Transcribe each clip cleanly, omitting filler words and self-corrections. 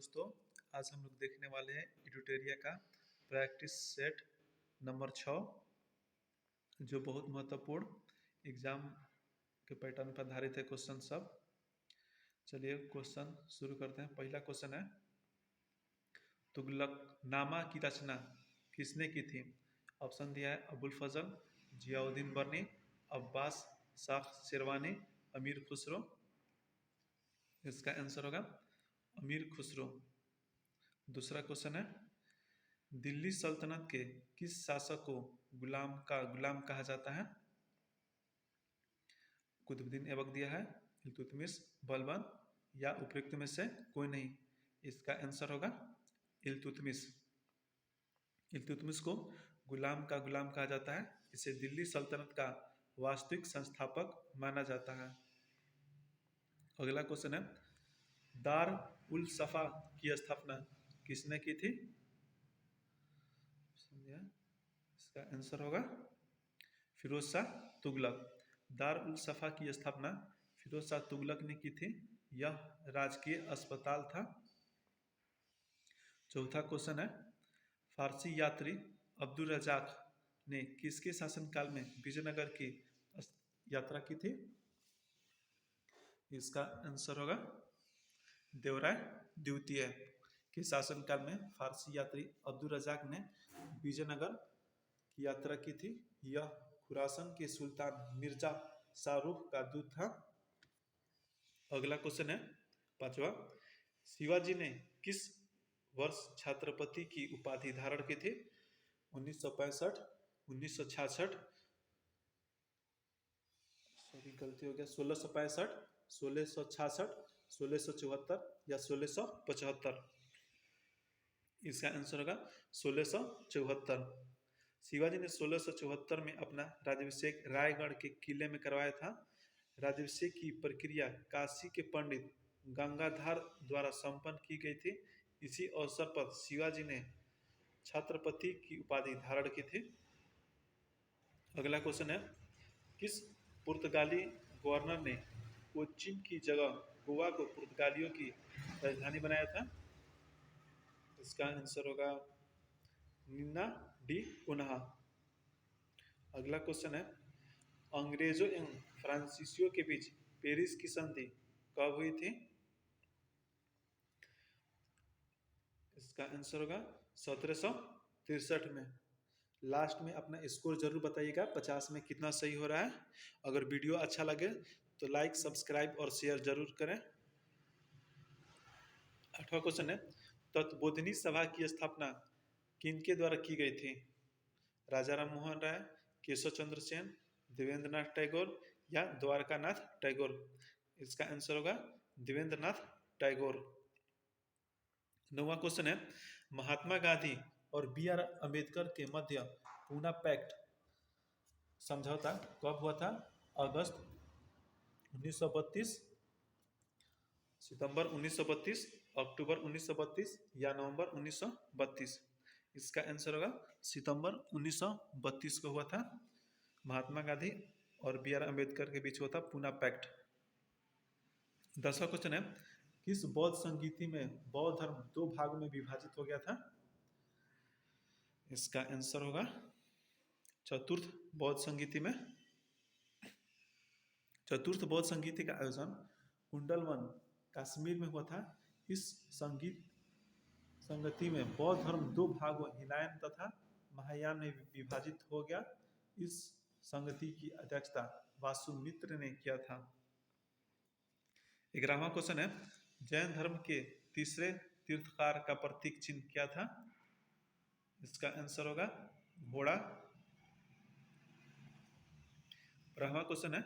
दोस्तों, आज हम लोग देखने वाले हैं इडुटेरिया का प्रैक्टिस सेट नंबर 6, जो बहुत महत्वपूर्ण एग्जाम के पैटर्न पर आधारित है। क्वेश्चन सब, चलिए क्वेश्चन शुरू करते हैं। पहला क्वेश्चन है, तुगलकनामा की रचना किसने की थी? ऑप्शन दिया है अबुल फजल, जियाउद्दीन बर्नी, अब्बास शाह शेरवानी, अमीर खुसरो। इसका आंसर होगा अमीर खुसरो। दूसरा क्वेश्चन है, दिल्ली सल्तनत के किस शासक को गुलाम कहा जाता है? कुतुबुद्दीन ऐबक दिया है, इल्तुतमिश, बलबन या उपयुक्त में से कोई नहीं। इसका आंसर होगा इल्तुतमिश। इल्तुतमिश को गुलाम कहा जाता है। इसे दिल्ली सल्तनत का वास्तविक संस्थापक माना जाता है। अगला क्वेश्चन है, दार उल सफा की स्थापना किसने की थी? इसका आंसर होगा फिरोज शाह तुगलक। दार उल सफा की स्थापना फिरोज शाह तुगलक ने की थी। यह राजकीय अस्पताल था। चौथा क्वेश्चन है, फारसी यात्री अब्दुल रजाक ने किसके शासनकाल में विजयनगर की यात्रा की थी? इसका आंसर होगा देवराय द्वितीय के शासनकाल में फारसी यात्री अब्दुल रजाक ने विजयनगर की यात्रा की थी। यह खुरासन के सुल्तान मिर्जा शाहरुख का दूत था। अगला क्वेश्चन है, पांचवा, शिवाजी ने किस वर्ष छत्रपति की उपाधि धारण की थी? 1965, 1966, गलती हो गया, 1665, 1666, 1674 या 1675। इसका आंसर होगा 1674। शिवाजी ने 1674 में अपना राज्याभिषेक रायगढ़ के किले में करवाया था। राज्याभिषेक की प्रक्रिया काशी के पंडित गंगाधर द्वारा संपन्न की गई थी। इसी अवसर पर शिवाजी ने छत्रपति की उपाधि धारण की थी। अगला क्वेश्चन है, किस पुर्तगाली गवर्नर ने कोचीन की जगह गोवा को पुर्तगालियों की राजधानी बनाया था? इसका आंसर होगा निन्ना डी उन्हा। अगला क्वेश्चन है, अंग्रेजों एवं फ्रांसीसियों के बीच पेरिस की संधि कब हुई थी? इसका आंसर होगा 1763 में। लास्ट में अपना स्कोर जरूर बताइएगा, 50 में कितना सही हो रहा है। अगर वीडियो अच्छा लगे तो लाइक, सब्सक्राइब और शेयर जरूर करें। 8वां क्वेश्चन है, तत्वबोधिनी सभा की स्थापना किनके द्वारा की गई थी? राजा राम मोहन राय, केशव चंद्र सेन, देवेंद्र नाथ टैगोर या द्वारकानाथ टैगोर। इसका आंसर होगा देवेंद्र नाथ टैगोर। 9वां क्वेश्चन है, महात्मा गांधी और बी.आर. अम्बेडकर के मध्य पूना पैक्ट समझौता कब हुआ था? अगस्त 1932, सितंबर 1932, अक्टूबर 1932 या नवंबर 1932। इसका आंसर होगा सितंबर 1932 को हुआ था। महात्मा गांधी और बी.आर. अम्बेडकर के बीच हुआ था पूना पैक्ट। 10वां क्वेश्चन है, किस बौद्ध संगीति में बौद्ध धर्म 2 भाग में विभाजित हो गया था? इसका आंसर होगा चतुर्थ बौद्ध संगीति में। चतुर्थ बौद्ध संगीति का आयोजन कुंडलवन कश्मीर में हुआ था। इस संगति में बौद्ध धर्म 2 भागों हिनायन तथा महायान में विभाजित हो गया। इस संगति की अध्यक्षता वासुमित्र ने किया था। 11वां क्वेश्चन है, जैन धर्म के तीसरे तीर्थकार का प्रतीक चिन्ह क्या था? इसका आंसर होगा घोड़ा। 12वां क्वेश्चन है,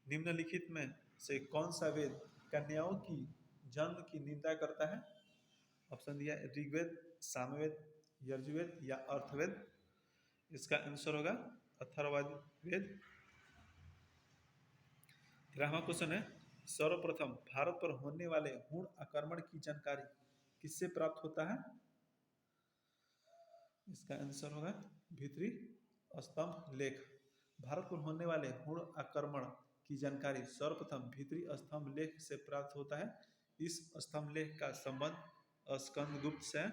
निम्नलिखित में से कौन सा वेद कन्याओं की जन्म की निंदा करता है? ऑप्शन दिया ऋग्वेद, सामवेद, यजुर्वेद या अर्थवेद। इसका आंसर होगा अथर्ववेद। 13वां क्वेश्चन है, सर्वप्रथम भारत पर होने वाले हुण आक्रमण की जानकारी किससे प्राप्त होता है? इसका आंसर होगा भीतरी स्तंभ लेख। भारत पर होने वाले हुण आक्रमण की जानकारी सर्वप्रथम भीतरी स्तंभ लेख से प्राप्त होता है। इस स्तंभ लेख का संबंध स्कंदगुप्त से।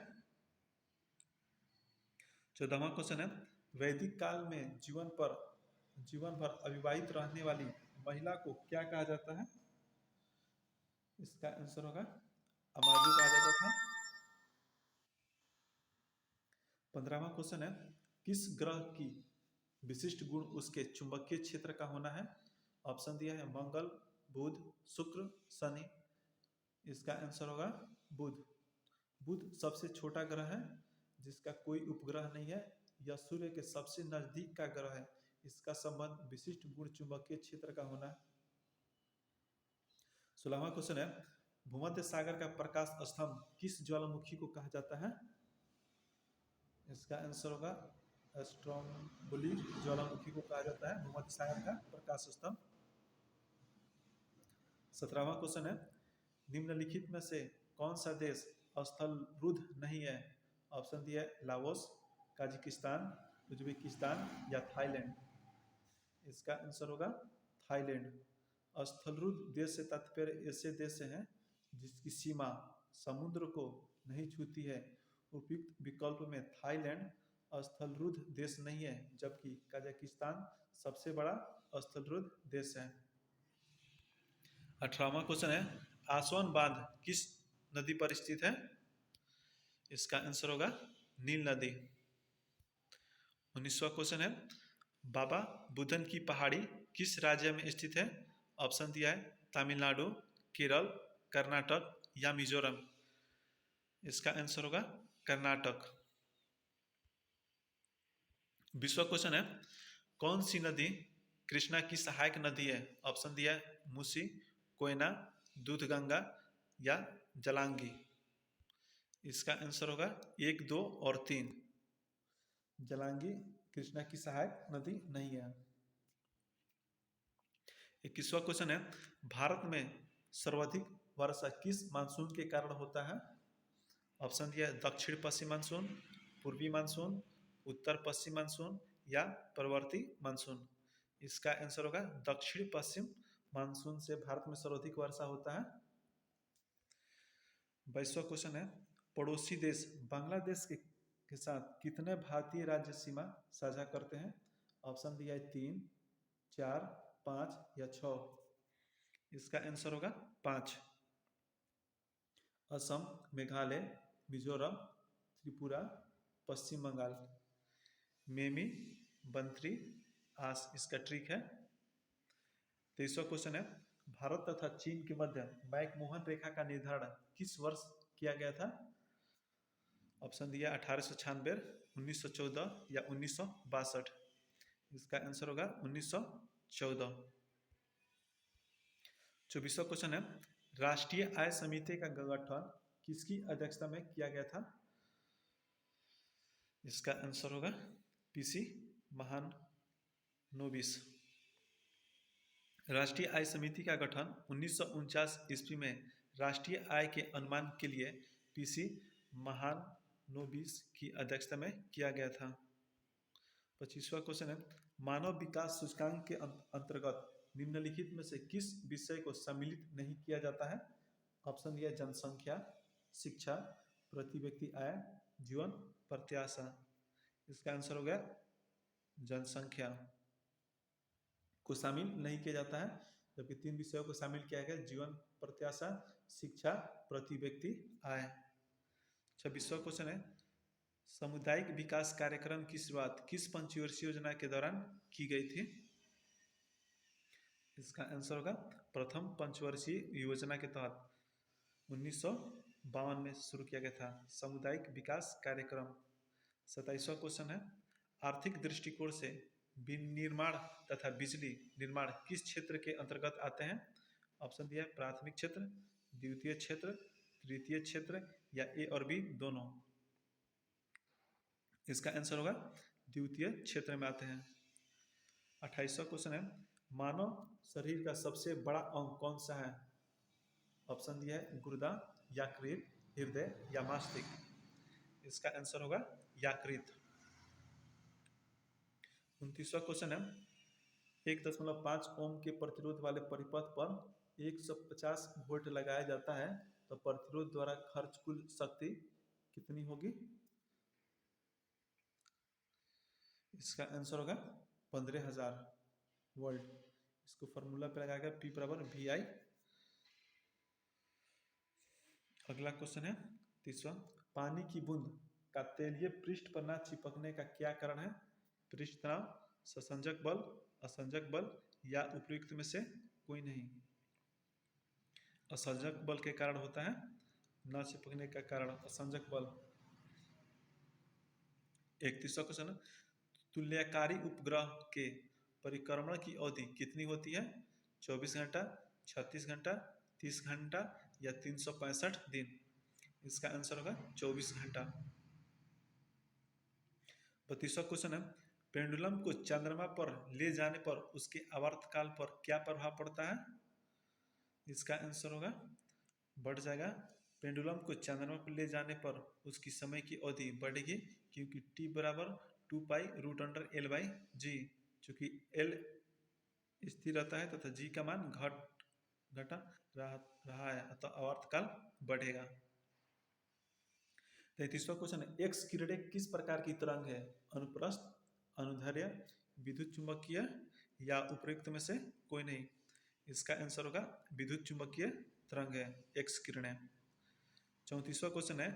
14वां क्वेश्चन है, वैदिक काल में जीवन भर अविवाहित रहने वाली महिला को क्या कहा जाता है? इसका आंसर होगा अमाजु कहा जाता था। 15वां क्वेश्चन है, किस ग्रह की विशिष्ट गुण उसके चुंबकीय क्षेत्र का होना है? ऑप्शन दिया है मंगल, बुध, शुक्र, शनि। इसका आंसर होगा बुध। बुध सबसे छोटा ग्रह है जिसका कोई उपग्रह नहीं है। यह सूर्य के सबसे नजदीक का ग्रह है। इसका संबंध विशिष्ट गुण चुंबकीय क्षेत्र का होना है। 16वां क्वेश्चन है, भूमध्य सागर का प्रकाश स्तंभ किस ज्वालामुखी को कहा जाता है? इसका आंसर होगा स्ट्रोम्बोली ज्वालामुखी को कहा जाता है भूमध्य सागर का प्रकाश स्तंभ। 17वां क्वेश्चन है, निम्नलिखित में से कौन सा देश स्थलरुद्ध नहीं है? ऑप्शन दिया है लाओस, काजाकिस्तान, उज्बेकिस्तान या थाईलैंड। इसका आंसर होगा थाईलैंड। स्थलरुद्ध देश से तात्पर्य ऐसे देश से हैं जिसकी सीमा समुद्र को नहीं छूती है। उपयुक्त विकल्प में थाईलैंड स्थलरुद्ध देश नहीं है, जबकि काजाकिस्तान सबसे बड़ा स्थलरुद्ध देश है। 18वां क्वेश्चन है, आसवन बांध किस नदी पर स्थित है? इसका आंसर होगा नील नदी। 19वां क्वेश्चन है, बाबा बुदन की पहाड़ी किस राज्य में स्थित है? ऑप्शन दिया है तमिलनाडु, केरल, कर्नाटक या मिजोरम। इसका आंसर होगा कर्नाटक। 20वां क्वेश्चन है, कौन सी नदी कृष्णा की सहायक नदी है? ऑप्शन दिया है मूसी, कोयना, दूधगंगा या जलांगी। इसका आंसर होगा 1, 2 और 3। जलांगी कृष्णा की सहायक नदी नहीं है। 21वां क्वेश्चन है, भारत में सर्वाधिक वर्षा किस मानसून के कारण होता है? ऑप्शन दिया है दक्षिण पश्चिम मानसून, पूर्वी मानसून, उत्तर पश्चिम मानसून या प्रवर्ती मानसून। इसका आंसर होगा दक्षिण पश्चिम मानसून से भारत में सर्वाधिक वर्षा होता है। 22वां क्वेश्चन है, पड़ोसी देश बांग्लादेश के साथ कितने भारतीय राज्य सीमा साझा करते हैं? ऑप्शन दिया है 3, 4, 5 या 6। इसका आंसर होगा 5। असम, मेघालय, मिजोरम, त्रिपुरा, पश्चिम बंगाल। मेमी, बंत्री, आस इसका ट्रिक है। 23वां क्वेश्चन है, भारत तथा चीन के मध्य मैकमोहन रेखा का निर्धारण किस वर्ष किया गया था? ऑप्शन दिया 1896, 1914 या 1962। इसका आंसर होगा 1914। 24वां क्वेश्चन है, राष्ट्रीय आय समिति का गठन किसकी अध्यक्षता में किया गया था? इसका आंसर होगा पीसी महालनोबिस। राष्ट्रीय आय समिति का गठन 1949 ईस्वी में राष्ट्रीय आय के अनुमान के लिए पीसी महालनोबिस की अध्यक्षता में किया गया था। 25वां क्वेश्चन है, मानव विकास सूचकांक के अंतर्गत निम्नलिखित में से किस विषय को सम्मिलित नहीं किया जाता है? ऑप्शन दिया जनसंख्या, शिक्षा, प्रति व्यक्ति आय, जीवन प्रत्याशा। इसका आंसर हो गया जनसंख्या को शामिल नहीं किया जाता है, जबकि 3 विषयों को शामिल किया गया, जीवन प्रत्याशा, शिक्षा, प्रति व्यक्ति आय। 26वां क्वेश्चन है, सामुदायिक विकास कार्यक्रम की शुरुआत किस पंचवर्षीय योजना के दौरान की गई थी? इसका आंसर होगा प्रथम पंचवर्षीय योजना के तहत 1952 में शुरू किया गया था सामुदायिक विकास कार्यक्रम। 27वां क्वेश्चन है, आर्थिक दृष्टिकोण से विनिर्माण तथा बिजली निर्माण किस क्षेत्र के अंतर्गत आते हैं? ऑप्शन दिया है प्राथमिक क्षेत्र, द्वितीय क्षेत्र, तृतीय क्षेत्र या ए और बी दोनों। इसका आंसर होगा द्वितीय क्षेत्र में आते हैं। 28वां क्वेश्चन है, मानव शरीर का सबसे बड़ा अंग कौन सा है? ऑप्शन दिया है गुर्दा, यकृत, हृदय या मस्तिष्क। इसका आंसर होगा यकृत। 29वां क्वेश्चन है, 1.5 ओम के प्रतिरोध वाले परिपथ पर 150 वोल्ट लगाया जाता है तो प्रतिरोध द्वारा खर्च कुल शक्ति कितनी होगी? इसका आंसर होगा 15,000 वोल्ट। इसको फॉर्मूला पे लगाएगा P बराबर VI। अगला क्वेश्चन है 30वां, पानी की बूंद का तेलीय पृष्ठ पर न चिपकने का क्या कारण है? पृष्ठ तनाव, ससंजक बल, असंजक बल या उपयुक्त में से कोई नहीं। असंजक बल के कारण होता है, न चिपकने का कारण असंजक बल। 31वां क्वेश्चन, तुल्यकारी उपग्रह के परिक्रमण की अवधि कितनी होती है? 24 घंटा, 36 घंटा, 30 घंटा या 365 दिन। इसका आंसर होगा 24 घंटा। 32वां क्वेश्चन है, पेंडुलम को चंद्रमा पर ले जाने पर उसके आवर्तकाल पर क्या प्रभाव पड़ता है? इसका आंसर होगा बढ़ जाएगा। पेंडुलम को चंद्रमा पर ले जाने पर उसकी समय की अवधि बढ़ेगी, क्योंकि T बराबर 2π√L/G, चूंकि L स्थिर रहता है तथा G का मान घटा रहा है, अतः आवर्तकाल बढ़ेगा। 33वां क्वेश्चन है, एक्स किरणें किस प्रकार की तरंग है? अनुप्रस्थ, अनुदैर्ध्य, विद्युत चुंबकीय या उपयुक्त में से कोई नहीं। इसका आंसर होगा विद्युत चुंबकीय तरंग है एक्स किरणें। 34वां क्वेश्चन है,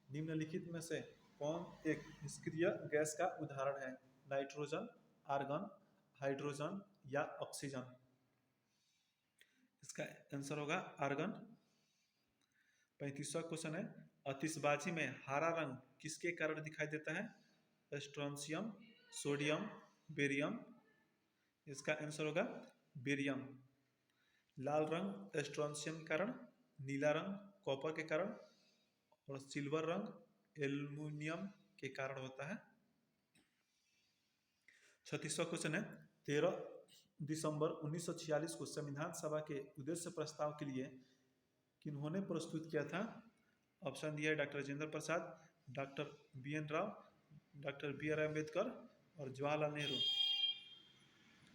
निम्नलिखित में से कौन एक निष्क्रिय गैस का उदाहरण है? नाइट्रोजन, आर्गन, हाइड्रोजन या ऑक्सीजन। इसका आंसर होगा आर्गन। 35वां क्वेश्चन है, आतिशबाजी में हरा रंग किसके कारण दिखाई देता है? Strontium, sodium, barium. इसका आंसर होगा बेरियम। लाल रंग स्ट्रोंशियम के कारण, नीला रंग कॉपर के कारण और सिल्वर रंग एल्युमिनियम के कारण होता है। 36वां क्वेश्चन है, 13 दिसंबर 1946 को संविधान सभा के उद्देश्य प्रस्ताव के लिए किन्होंने प्रस्तुत किया था? ऑप्शन दिया है doctor Rajendra Prasad, doctor BN Rao, doctor BR Ambedkar और जवाहरलाल नेहरू।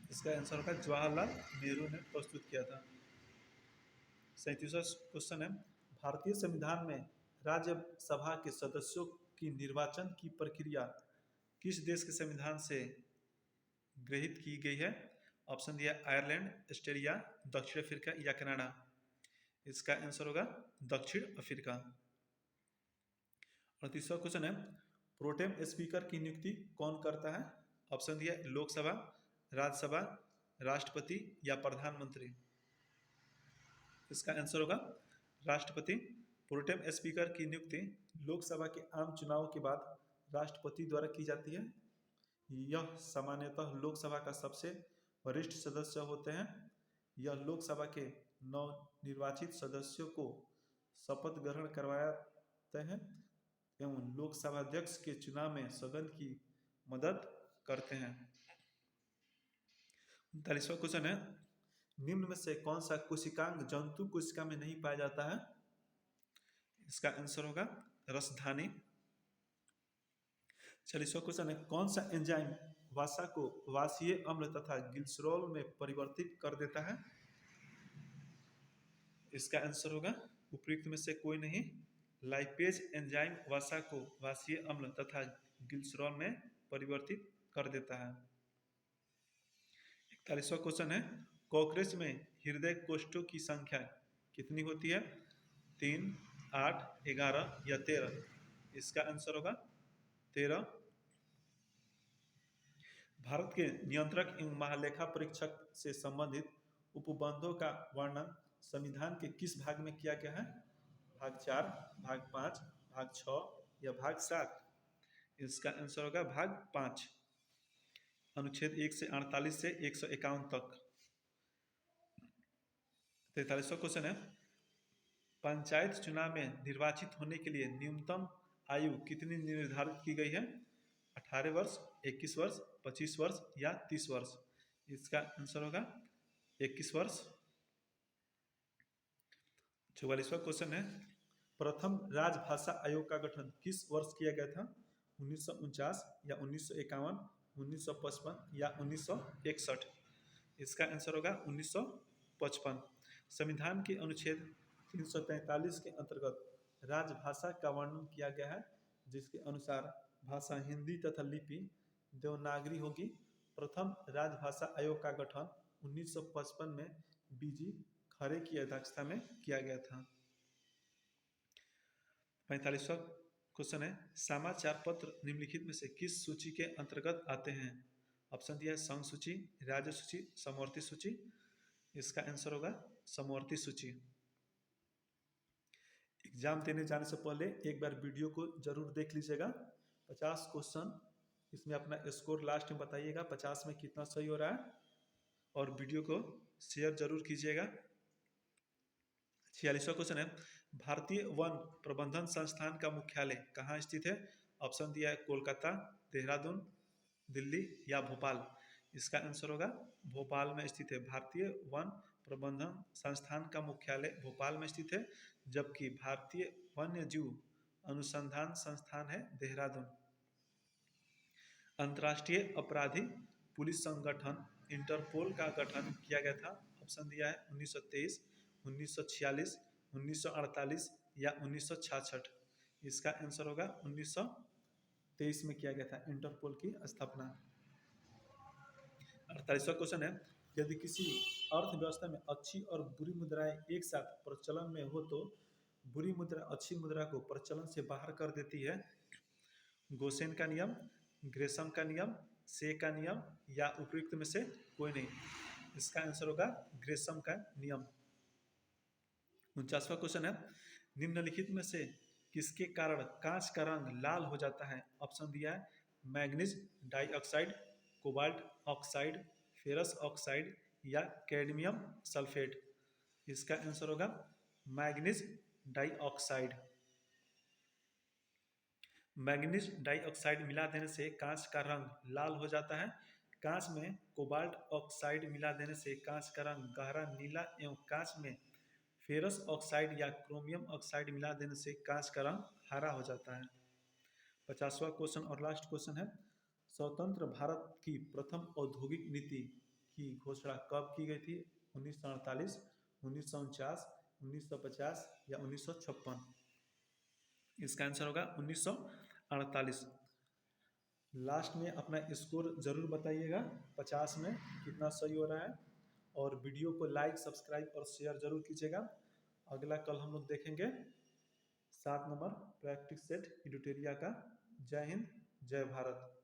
इसका आंसर होगा जवाहरलाल नेहरू ने प्रस्तुत किया था। 37वां क्वेश्चन है, भारतीय संविधान में राज्यसभा के सदस्यों की निर्वाचन की प्रक्रिया किस देश के संविधान से गृहीत की गई है? ऑप्शन दिया आयरलैंड, ऑस्ट्रेलिया, दक्षिण अफ्रीका या कनाडा। इसका आंसर होगा दक्षिण अफ्रीका। 38वां क्वेश्चन है, प्रोटेम स्पीकर की नियुक्ति कौन करता है? ऑप्शन दिया लोकसभा, राज्यसभा, राष्ट्रपति या प्रधानमंत्री। इसका आंसर होगा राष्ट्रपति। प्रोटेम स्पीकर की नियुक्ति लोकसभा के आम चुनाव के बाद राष्ट्रपति द्वारा की जाती है। यह सामान्यतः लोकसभा का सबसे वरिष्ठ सदस्य होते हैं। यह लोकसभा के नवनिर्वाचित सदस्यों को शपथ ग्रहण करवाते हैं एवं लोकसभा अध्यक्ष के चुनाव में सदन की मदद करते हैं। 39वां क्वेश्चन है, निम्न में से कौन सा कोशिकांग जंतु कोशिका में नहीं पाया जाता है? इसका आंसर होगा रसधानी। 40वां क्वेश्चन है, कौन सा एंजाइम वसा को वासीय अम्ल तथा ग्लिसरॉल में परिवर्तित कर देता है? इसका आंसर होगा उपयुक्त में से कोई नहीं। लाइपेज एंजाइम वसा को वासीय अम्ल तथा ग्लिसरॉल में परिवर्तित कर देता है। 41वां क्वेश्चन है, कॉकरोच में हृदय कोष्ठों की संख्या कितनी होती है? 3, 8, 11 या 13। इसका आंसर होगा 13। भारत के नियंत्रक एवं महालेखा परीक्षक से संबंधित उपबंधों का वर्णन संविधान के किस भाग में किया गया है? भाग 4, भाग 5, भाग 6 या भाग 7। इसका आंसर होगा भाग 5, अनुच्छेद 1 से 48 से 151 तक। 43वां क्वेश्चन है, पंचायत चुनाव में निर्वाचित होने के लिए न्यूनतम आयु कितनी निर्धारित की गई है? 18 वर्ष, 21 वर्ष, 25 वर्ष या 30 वर्ष। इसका आंसर होगा 21 वर्ष। 44वां क्वेश्चन है, प्रथम राजभाषा आयोग का गठन किस वर्ष किया गया था? 1949 या 1951, 1955 या 1961। इसका आंसर होगा 1955। संविधान के अनुच्छेद 343 के अंतर्गत राजभाषा का वर्णन किया गया है, जिसके अनुसार भाषा हिंदी तथा लिपि देवनागरी होगी। प्रथम राजभाषा आयोग का गठन 1955 में बीजी खरे की अध्यक्षता में किया गया था। 45वां क्वेश्चन है, समाचार पत्र निम्नलिखित में से किस सूची के अंतर्गत आते हैं? ऑप्शन दिया है संघ सूची, राज्य सूची, समवर्ती सूची। इसका आंसर होगा समवर्ती सूची। एग्जाम देने जाने से पहले एक बार वीडियो को जरूर देख लीजिएगा। 50 क्वेश्चन, इसमें अपना स्कोर लास्ट में बताइएगा 50 में कितना सही हो रहा है, और वीडियो को शेयर जरूर कीजिएगा। 46वां क्वेश्चन है, भारतीय वन प्रबंधन संस्थान का मुख्यालय कहाँ स्थित है? ऑप्शन दिया है कोलकाता, देहरादून, दिल्ली या भोपाल। इसका आंसर होगा भोपाल में स्थित है। भारतीय वन प्रबंधन संस्थान का मुख्यालय भोपाल में स्थित है, जबकि भारतीय वन्य जीव अनुसंधान संस्थान है देहरादून। अंतर्राष्ट्रीय अपराधी पुलिस संगठन इंटरपोल का गठन किया गया था। ऑप्शन दिया है 1923, 1946, 1948 या 1966। इसका आंसर होगा 1923 में किया गया था इंटरपोल की स्थापना। 48वां क्वेश्चन है, यदि किसी अर्थव्यवस्था में अच्छी और बुरी मुद्राएं एक साथ प्रचलन में हो तो बुरी मुद्रा अच्छी मुद्रा को प्रचलन से बाहर कर देती है। गोसेन का नियम, ग्रेसम का नियम, से का नियम या उपयुक्त में से कोई नहीं। इसका आंसर होगा ग्रेसम का नियम। 49वां क्वेश्चन है, निम्नलिखित में से किसके कारण कांच का रंग लाल हो जाता है? ऑप्शन दिया है manganese dioxide, cobalt oxide, ferrous oxide या कैडमियम सल्फेट। इसका आंसर होगा मैग्नीज डाइऑक्साइड। मैग्नीज डाइऑक्साइड मिला देने से कांच का रंग लाल हो जाता है। कांच में कोबाल्ट ऑक्साइड मिला देने से कांच का रंग गहरा नीला एवं कांच में फेरस ऑक्साइड या क्रोमियम ऑक्साइड मिला देने से कांच का रंग हरा हो जाता है। 50वां क्वेश्चन और लास्ट क्वेश्चन है, स्वतंत्र भारत की प्रथम औद्योगिक नीति की घोषणा कब की गई थी? 1948, 1949, 1950 या 1956। इसका आंसर होगा 1948। लास्ट में अपना स्कोर जरूर बताइएगा 50 में कितना सही हो रहा है, और वीडियो को लाइक, सब्सक्राइब और शेयर जरूर कीजिएगा। अगला कल हम लोग देखेंगे 7 नंबर प्रैक्टिस सेट एडिटोरिया का। जय हिंद, जय भारत।